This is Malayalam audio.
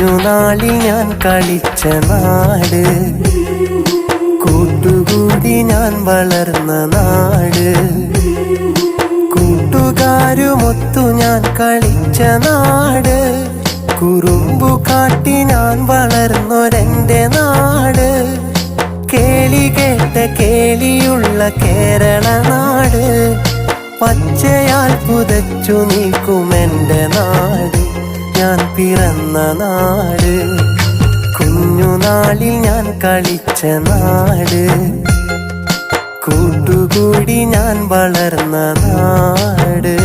കുഞ്ഞുനാളിൽ ഞാൻ കളിച്ച നാട്, കൂട്ടുകൂടി ഞാൻ വളർന്ന നാട്, കൂട്ടുകാരുമൊത്തു ഞാൻ കളിച്ച നാട്, കുറുമ്പു കാട്ടി ഞാൻ വളർന്നൊരെന്റെ നാട്, കേളി കേട്ട കേളിയുള്ള കേരള നാട്, പച്ചയാൽ പുതച്ചു നിൽക്കുമെന്റെ നാട്, ഞാൻ പിറന്ന നാട്, കുഞ്ഞുനാളിൽ ഞാൻ കളിച്ച നാട്, കൂട്ടുകൂടി ഞാൻ വളർന്ന നാട്.